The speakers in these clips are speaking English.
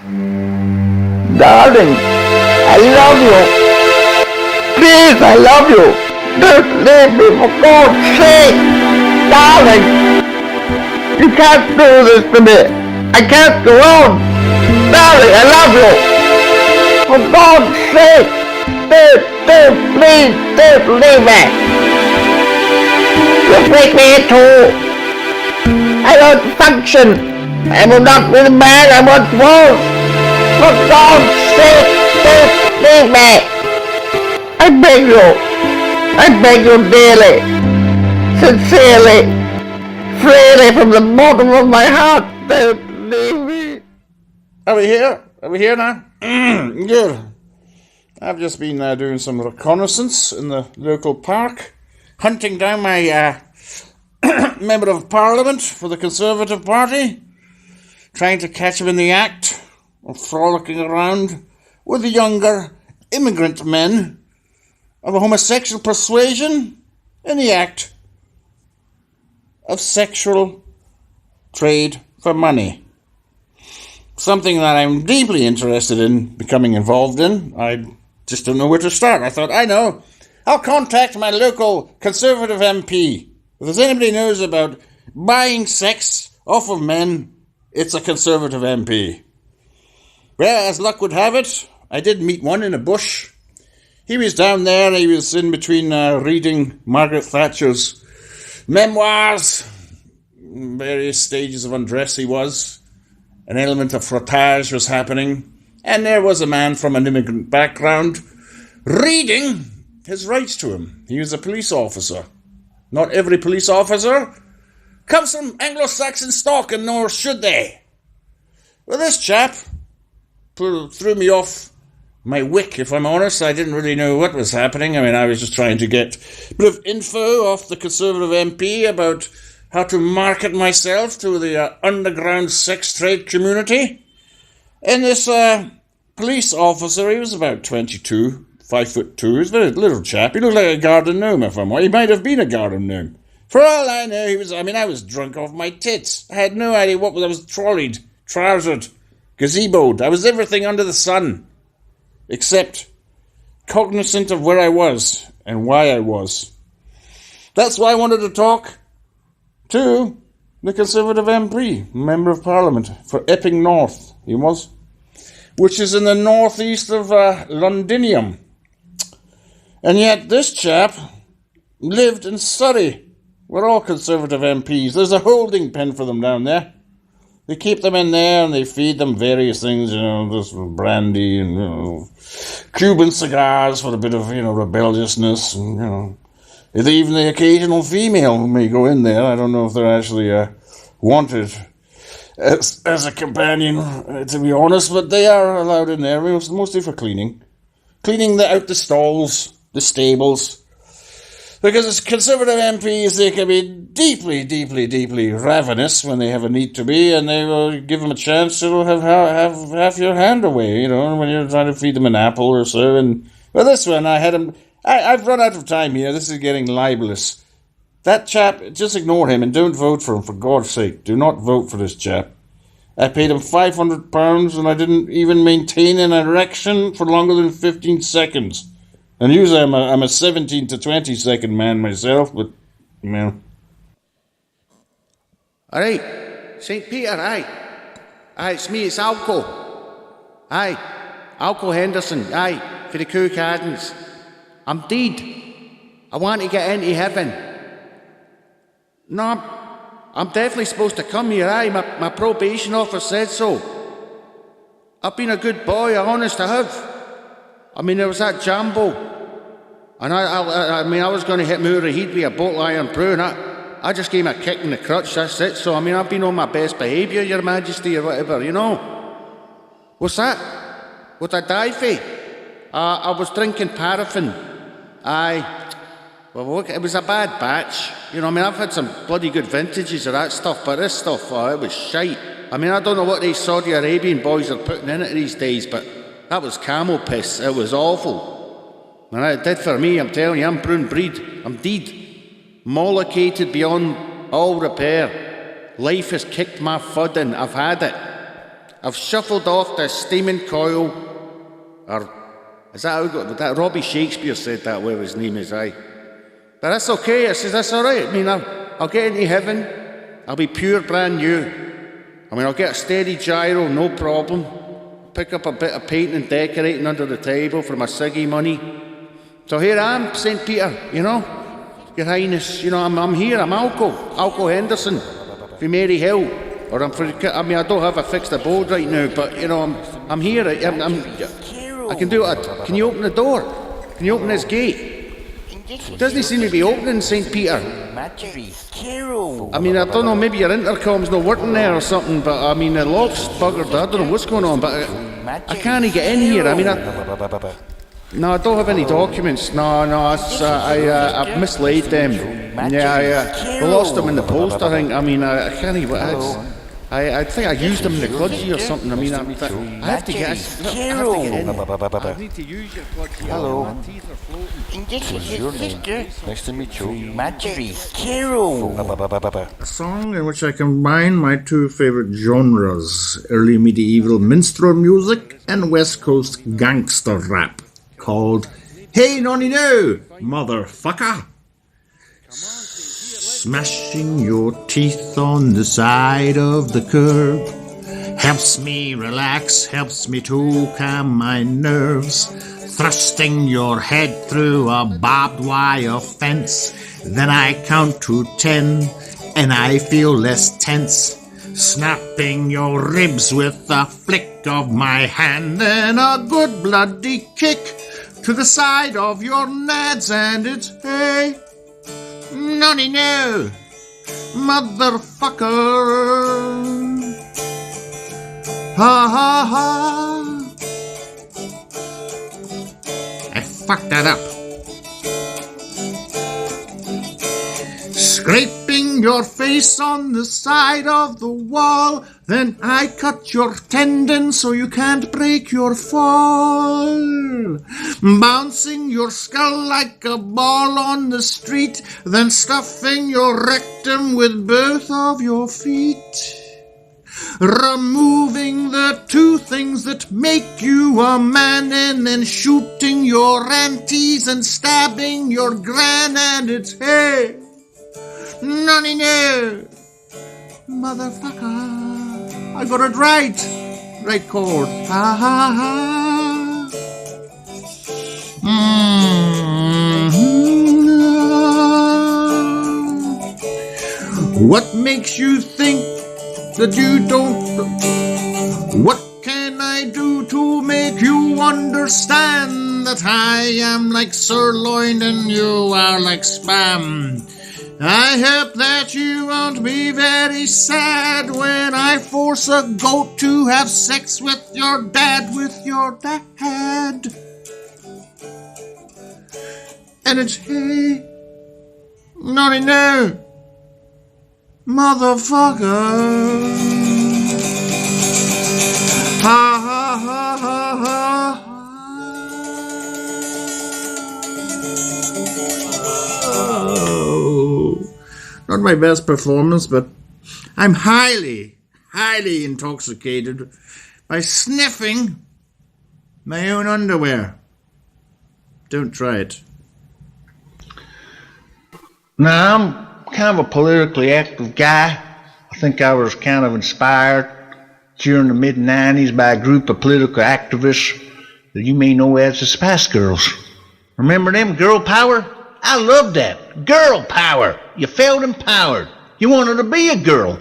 Darling, I love you. Please, I love you. Don't leave me for God's sake. Darling, you can't do this to me. I can't go on. Darling, I love you. For God's sake, please, don't leave me. You make me too. I don't function. I will not be the man I once was. For God's sake, don't leave me. I beg you dearly, sincerely, freely from the bottom of my heart, don't leave me. Are we here? Are we here now? Good. I've just been doing some reconnaissance in the local park, hunting down my Member of Parliament for the Conservative Party, trying to catch him in the act of frolicking around with the younger immigrant men of a homosexual persuasion in the act of sexual trade for money. Something that I'm deeply interested in becoming involved in. I just don't know where to start. I thought, I know, I'll contact my local Conservative MP. If there's anybody who knows about buying sex off of men, it's a Conservative MP. Well, as luck would have it, I did meet one in a bush. He was down there, he was in between reading Margaret Thatcher's memoirs, various stages of undress he was. An element of frottage was happening, and there was a man from an immigrant background reading his rights to him. He was a police officer. Not every police officer comes from Anglo-Saxon stock, and nor should they. Well, this chap threw me off my wick, if I'm honest. I didn't really know what was happening. I mean, I was just trying to get a bit of info off the Conservative MP about how to market myself to the underground sex trade community. And this police officer, he was about 22, 5'2". He was a very little chap. He looked like a garden gnome, if I'm honest. He might have been a garden gnome. For all I know, I was drunk off my tits. I had no idea what was. I was trolleyed, trousered, gazeboed. I was everything under the sun, except cognizant of where I was and why I was. That's why I wanted to talk to the Conservative MP, Member of Parliament for Epping North, he was, which is in the northeast of Londinium. And yet this chap lived in Surrey. We're all Conservative MPs. There's a holding pen for them down there. They keep them in there and they feed them various things, this brandy and, Cuban cigars for a bit of, rebelliousness and, even the occasional female who may go in there. I don't know if they're actually wanted as a companion, to be honest, but they are allowed in there, mostly for cleaning. Cleaning out the stalls, the stables. Because as Conservative MPs, they can be deeply, deeply, deeply ravenous when they have a need to be, and they will give them a chance to have half your hand away, when you're trying to feed them an apple or so. And well, this one, I had him. I've run out of time here. This is getting libelous. That chap, just ignore him and don't vote for him, for God's sake. Do not vote for this chap. I paid him £500 and I didn't even maintain an erection for longer than 15 seconds. And usually I'm a 17 to 20 second man myself, but, Alright, St. Peter, aye. Aye, it's me, it's Alco. Aye, Alco Henderson, aye, for the Cook Gardens. I'm dead. I want to get into heaven. No, I'm definitely supposed to come here, aye. My probation officer said so. I've been a good boy, honest I have. There was that Jambo. And I was going to hit him over the head with a boat iron brew, and I just gave him a kick in the crutch, that's it. So, I've been on my best behaviour, Your Majesty, or whatever, What's that? What I die for? I was drinking paraffin. Aye. Well, look, it was a bad batch. I've had some bloody good vintages of that stuff, but this stuff, it was shite. I don't know what these Saudi Arabian boys are putting in it these days, but that was camel piss. It was awful. And it did for me, I'm telling you, I'm prune breed. I'm dead. Mollicated beyond all repair. Life has kicked my fud in. I've had it. I've shuffled off the steaming coil, or is that how that Robbie Shakespeare said that, whatever his name is, aye. But that's okay, I says, that's all right. I mean, I'll get into heaven, I'll be pure brand new. I mean, I'll get a steady gyro, no problem. Pick up a bit of painting and decorating under the table for my ciggy money. So here I am, St. Peter, you know, Your Highness, you know, I'm here, I'm Alco Henderson, from Mary Hill. Or I don't have a fixed abode right now, but, you know, I'm here, I can do it. Can you open the door? Can you open this gate? It doesn't seem to be opening, St. Peter. I mean, I don't know, maybe your intercom's not working there or something, but I mean, the lock's buggered. I don't know what's going on, but I can't get in here. I mean, no, I don't have any documents. No, I've mislaid them. Yeah, I lost them in the post, I think. I mean, I can't even... I think I used them in the kludgy or something. I mean, I have to get in. I need to use your kludgy. Hello. My teeth are floating. This is your sister. Nice to meet you. Marjorie. Carol. A song in which I combine my two favourite genres, early medieval minstrel music and West Coast gangster rap, called Hey Nonny No, Motherfucker. Smashing your teeth on the side of the curb helps me relax, helps me to calm my nerves. Thrusting your head through a barbed wire fence, then I count to 10 and I feel less tense. Snapping your ribs with a flick of my hand, then a good bloody kick to the side of your nads, and it's hey, nonny no, motherfucker. Ha ha ha. I fucked that up. Scraping your face on the side of the wall, then I cut your tendon so you can't break your fall. Bouncing your skull like a ball on the street, then stuffing your rectum with both of your feet. Removing the two things that make you a man, and then shooting your aunties and stabbing your gran, and it's hey, nonny no, motherfucker. I got it right chord. Ha ha ha. What makes you think that you don't? What can I do to make you understand that I am like sirloin and you are like spam? I hope that you won't be very sad when I force a goat to have sex with your dad. And it's hey, nonny no, motherfucker. Ha ha ha ha ha. Oh, not my best performance, but I'm highly intoxicated by sniffing my own underwear. Don't try it. Now, I'm kind of a politically active guy. I think I was kind of inspired during the mid-90s by a group of political activists that you may know as the Spice Girls. Remember them? Girl power? I loved that. Girl power. You felt empowered. You wanted to be a girl.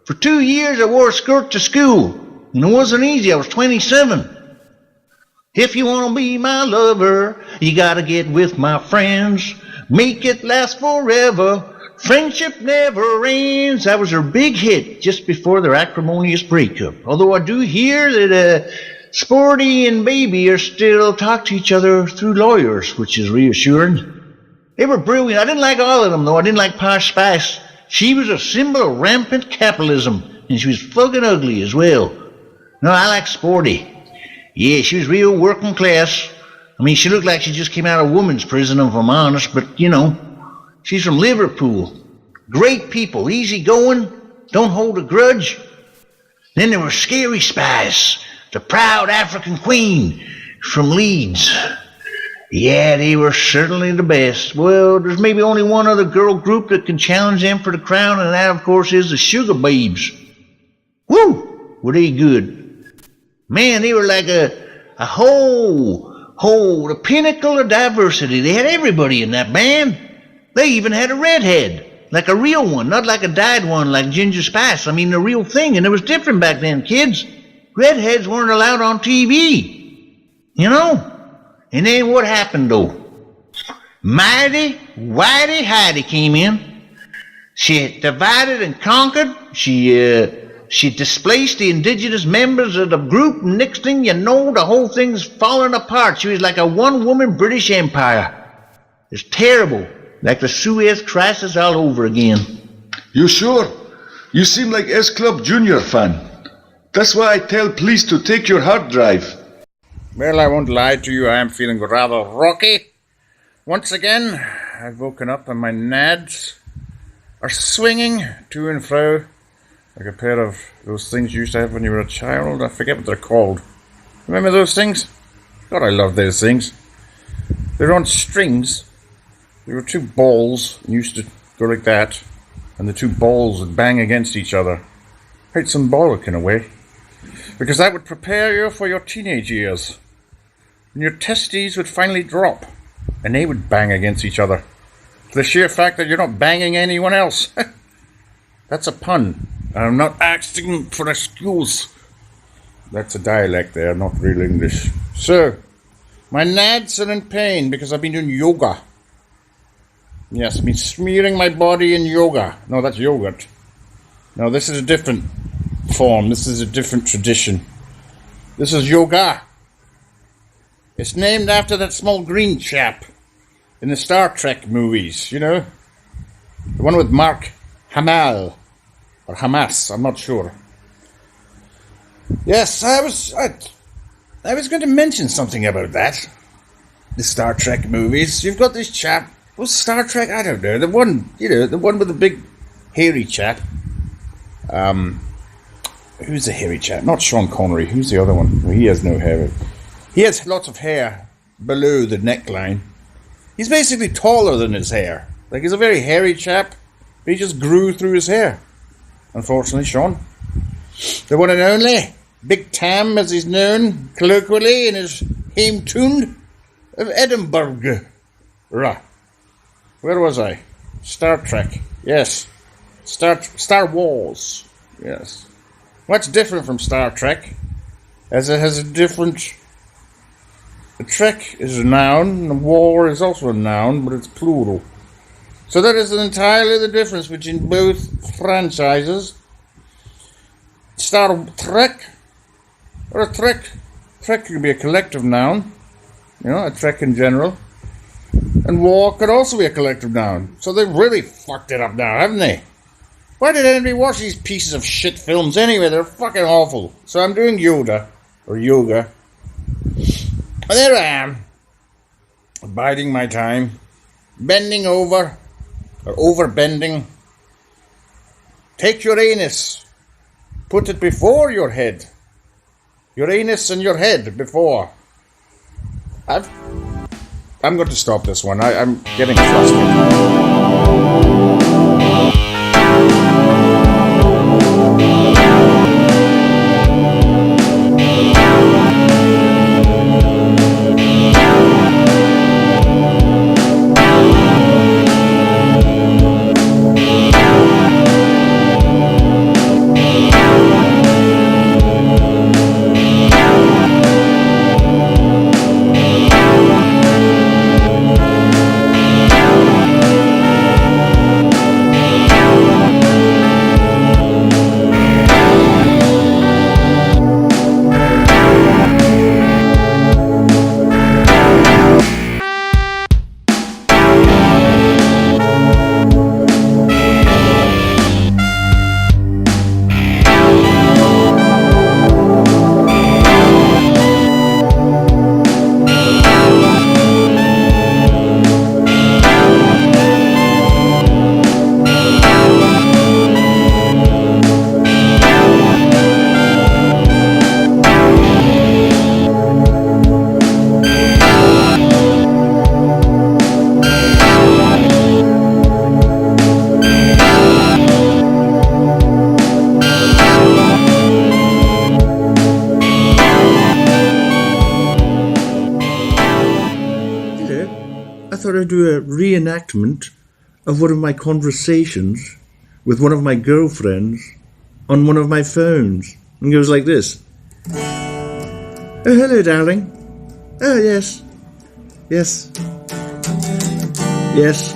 For 2 years I wore a skirt to school, and it wasn't easy. I was 27. If you want to be my lover, you gotta get with my friends. Make it last forever. Friendship never ends. That was their big hit just before their acrimonious breakup. Although I do hear that Sporty and Baby are still talk to each other through lawyers, which is reassuring. They were brilliant. I didn't like all of them, though. I didn't like Posh Spice. She was a symbol of rampant capitalism, and she was fucking ugly as well. No, I like Sporty. Yeah, she was real working class. I mean, she looked like she just came out of women's prison, if I'm honest, but, you know, she's from Liverpool. Great people, easy going, don't hold a grudge. Then there were Scary Spice, the proud African queen from Leeds. Yeah, they were certainly the best. Well, there's maybe only one other girl group that can challenge them for the crown, and that, of course, is the Sugar Babes. Woo! Were they good? Man, they were like the pinnacle of diversity. They had everybody in that band. They even had a redhead, like a real one, not like a dyed one like Ginger Spice. I mean, the real thing, and it was different back then, kids. Redheads weren't allowed on TV, you know? And then what happened, though? Mighty Whitey Heidi came in. She divided and conquered. She displaced the indigenous members of the group. Next thing you know, the whole thing's falling apart. She was like a one-woman British Empire. It's terrible. Like the Suez Crisis all over again. You sure? You seem like S Club Junior fan. That's why I tell police to take your hard drive. Well, I won't lie to you, I am feeling rather rocky. Once again, I've woken up and my nads are swinging to and fro like a pair of those things you used to have when you were a child. I forget what they're called. Remember those things? God, I love those things. They're on strings. There were two balls and used to go like that, and the two balls would bang against each other. Quite symbolic in a way, because that would prepare you for your teenage years. And your testes would finally drop, and they would bang against each other. For the sheer fact that you're not banging anyone else. That's a pun. I'm not asking for excuse. That's a dialect there, not real English. So, my nads are in pain because I've been doing yoga. Yes, I've been smearing my body in yoga. No, that's yogurt. No, this is a different form. This is a different tradition. This is yoga. It's named after that small green chap in the Star Trek movies, you know? The one with Mark Hamill. Or Hamas, I'm not sure. Yes, I was going to mention something about that. The Star Trek movies. You've got this chap. What's Star Trek? I don't know. The one, the one with the big hairy chap. Who's the hairy chap? Not Sean Connery. Who's the other one? Well, he has no hair. He has lots of hair below the neckline. He's basically taller than his hair. Like, he's a very hairy chap, but he just grew through his hair. Unfortunately, Sean. The one and only Big Tam, as he's known colloquially in his home tune of Edinburgh. Right. Where was I? Star Trek. Yes. Star Wars. Yes. What's different from Star Trek? As it has a different... A trek is a noun, and a war is also a noun, but it's plural. So that is entirely the difference between both franchises. Star Trek, or a trek. Trek could be a collective noun, a trek in general. And war could also be a collective noun. So they've really fucked it up now, haven't they? Why did anybody watch these pieces of shit films anyway? They're fucking awful. So I'm doing yoga. And there I am, biding my time, bending over, or over-bending. Take your anus, put it before your head. Your anus and your head before. I'm going to stop this one. I'm getting flustered. thought I'd do a reenactment of one of my conversations with one of my girlfriends on one of my phones. And it goes like this. Oh, hello, darling. Oh, yes. Yes. Yes.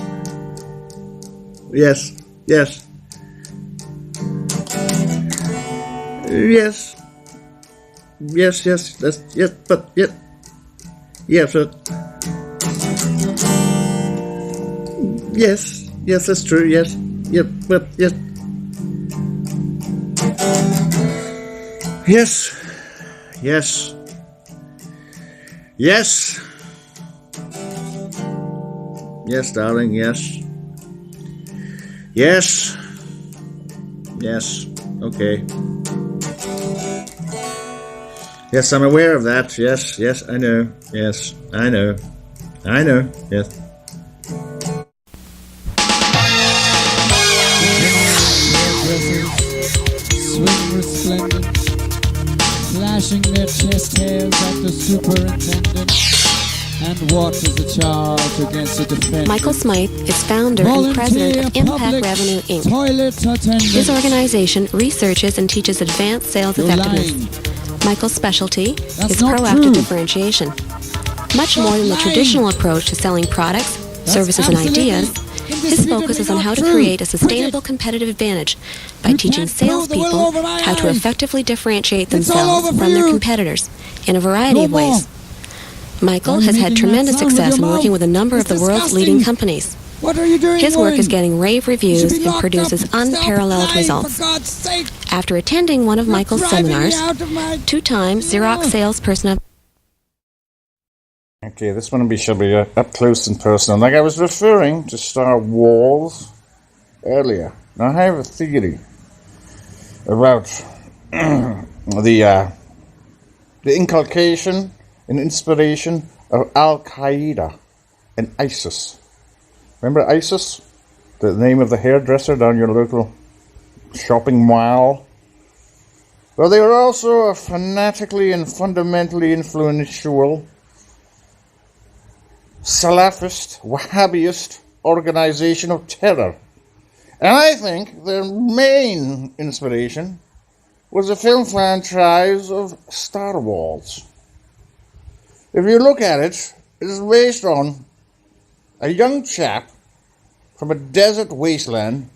Yes. Yes. Yes. Yes, yes, that's, yes, but, yes. Yes, but. Yes, yes, that's true, yes. Yep, but, yes. Yes. Yes. Yes. Yes, darling, yes. Yes. Yes. Okay. Yes, I'm aware of that. Yes, yes, I know. Yes, I know. I know. Yes. Swing resplendent, flashing their chest hairs at the superintendent. And what is the charge against the defendant? Michael Smythe is founder and president of Impact Revenue, Inc. Toilet attendant. His organization researches and teaches advanced sales effectiveness. Michael's specialty is proactive differentiation. Much more than the traditional approach to selling products, services, and ideas, his focus is on how to create a sustainable competitive advantage by teaching salespeople how to effectively differentiate themselves from their competitors in a variety of ways. Michael has had tremendous success in working with a number of the world's leading companies. What are you doing? His work is getting rave reviews and produces unparalleled results. After attending one of Michael's seminars, 2-time Xerox salesperson of... Okay, this one shall be up close and personal. Like I was referring to Star Wars earlier. Now I have a theory about the inculcation and inspiration of Al-Qaeda and ISIS. Remember ISIS? The name of the hairdresser down your local shopping mall? Well, they were also a fanatically and fundamentally influential Salafist, Wahhabist organization of terror. And I think their main inspiration was the film franchise of Star Wars. If you look at it, it is based on a young chap from a desert wasteland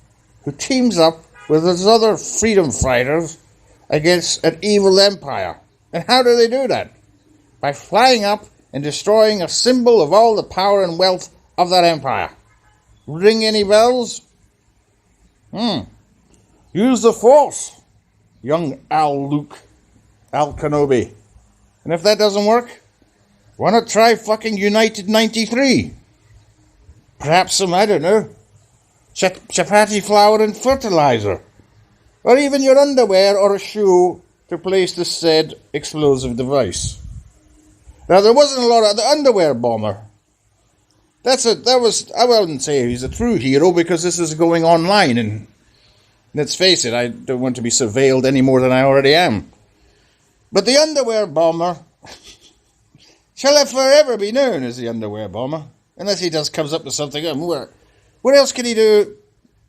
who teams up with his other freedom fighters against an evil empire. And how do they do that? By flying up and destroying a symbol of all the power and wealth of that empire. Ring any bells? Use the Force, young Al Kenobi. And if that doesn't work, why not try fucking United 93? Perhaps some, I don't know, chapati flour and fertilizer. Or even your underwear or a shoe to place the said explosive device. Now, there wasn't a lot of the underwear bomber. I wouldn't say he's a true hero because this is going online, and let's face it, I don't want to be surveilled any more than I already am. But the underwear bomber shall forever be known as the underwear bomber, unless he just comes up with something. What else can he do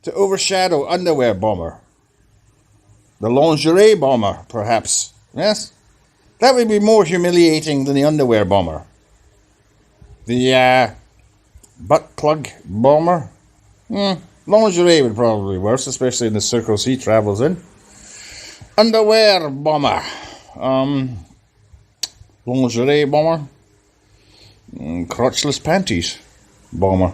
to overshadow underwear bomber? The lingerie bomber, perhaps. Yes? That would be more humiliating than the underwear bomber. The butt plug bomber? Lingerie would probably be worse, especially in the circles he travels in. Underwear bomber. Lingerie bomber. Crotchless panties bomber.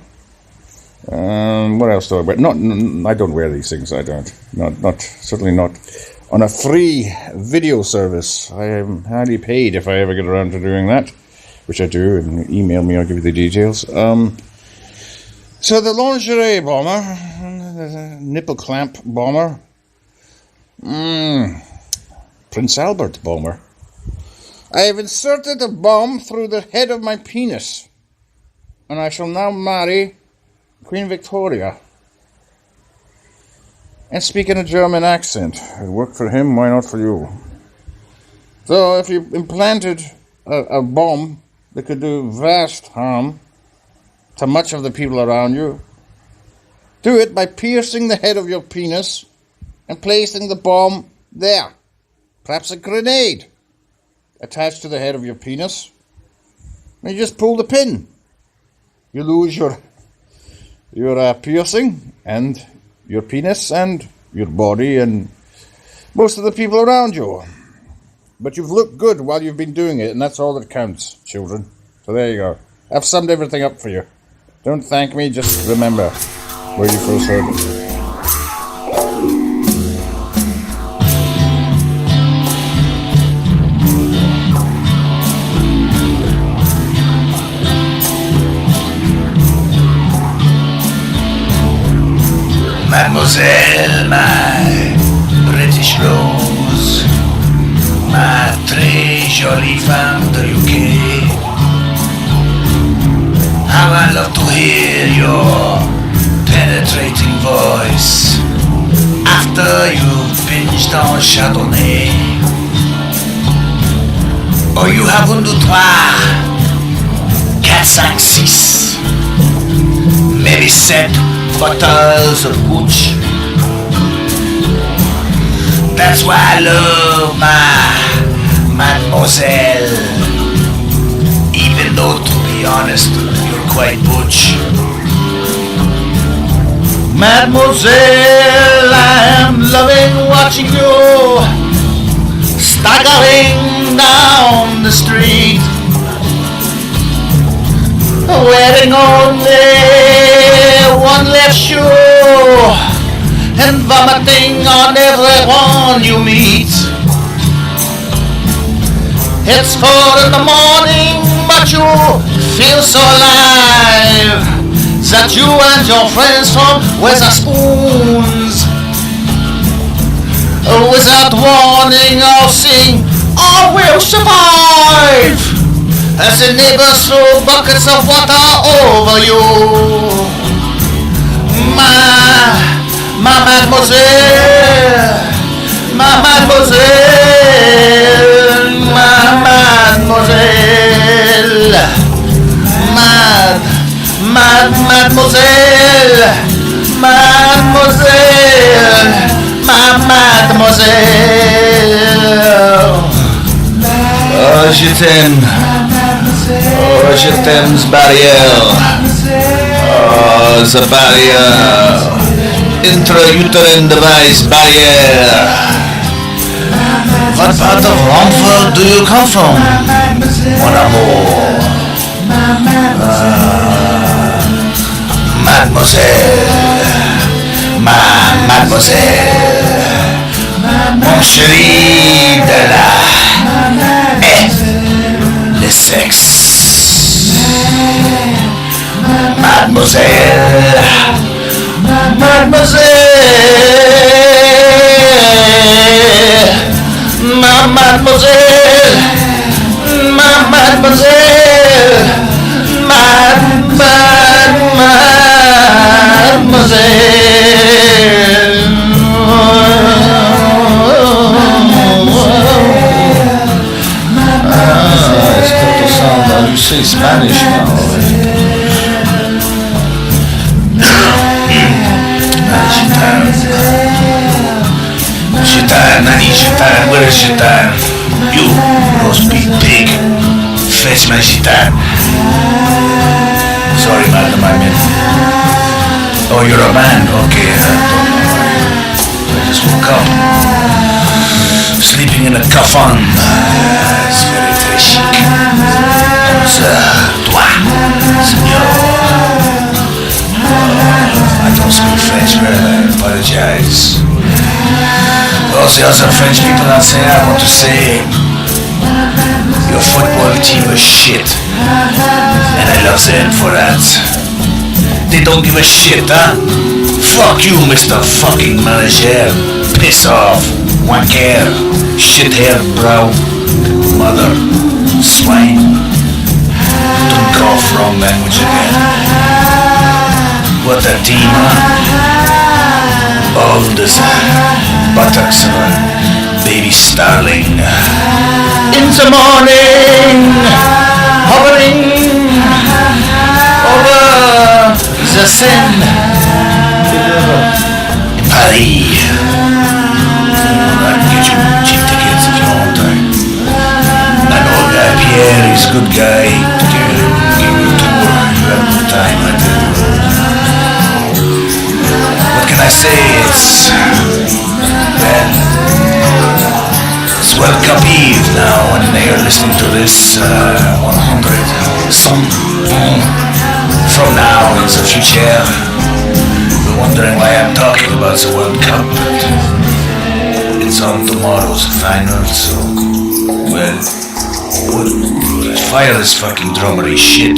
What else do I wear? I don't wear these things. I don't. Certainly not on a free video service. I am highly paid if I ever get around to doing that, which I do. And email me, I'll give you the details. So the lingerie bomber, the nipple clamp bomber, Prince Albert bomber. I have inserted a bomb through the head of my penis, and I shall now marry Queen Victoria. And speak in a German accent. It worked for him, why not for you? So if you implanted a bomb that could do vast harm to much of the people around you. Do it by piercing the head of your penis and placing the bomb there. Perhaps a grenade attached to the head of your penis. And you just pull the pin. You lose your piercing and your penis and your body and most of the people around you. But you've looked good while you've been doing it, and that's all that counts, children. So there you go. I've summed everything up for you. Don't thank me, just remember where you first heard it. Mademoiselle, my British rose, my très jolie femme de UK. How I love to hear your penetrating voice after you've binged on Chardonnay. Or you have 1, 2, 3, 4, 5, 6, maybe 7 bottles of hooch. That's why I love my mademoiselle. Even though, to be honest, you're quite butch. Mademoiselle, I am loving watching you staggering down the street, wearing only one left shoe and vomiting on everyone you meet. It's 4 in the morning, but you feel so alive that you and your friends from Wetherspoons, without warning or saying, "All will survive," as the neighbors throw buckets of water over you. My mademoiselle, my mademoiselle, my mademoiselle, mademoiselle, mademoiselle, my mademoiselle. Oh, je t'aime. Oh, je t'aime, barrière. Oh, the barrière. Intrauterine device barrière. What part of Romford do you come from, mon amour? Mademoiselle, mademoiselle, mon chéri de la le sexe. Mademoiselle, mademoiselle, ma mademoiselle, ma mademoiselle, mademoiselle. It's got to sound like you say Spanish now. Chitan, Nani Chitan, where is Chitan? You, roast beef pig, fetch my Chitan. Sorry, madam, I meant. Oh, you're a man? Okay, I don't know. I just woke up. Sleeping in a coffin. It's very, very chic. Toi, senor. I don't speak French well, I apologize. Those the other French people out there, I want to say, your football team is shit. And I love them for that. They don't give a shit, huh? Fuck you, Mr. fucking manager. Piss off, wanker, shit-hair brow, mother, swine. Don't cough, wrong language again. What a team, huh? All this buttocks of a baby starling. In the morning, hovering over la scène in Paris. I can get you cheap tickets if you want to. I know a guy, Pierre, he's a good guy. Give you a tour. You have a good time, I do. What can I say? It's World Cup Eve now, and you're listening to this 100 some from now in the future. You're wondering why I'm talking about the World Cup. It's on tomorrow's final, so well, fire this fucking drummery shit.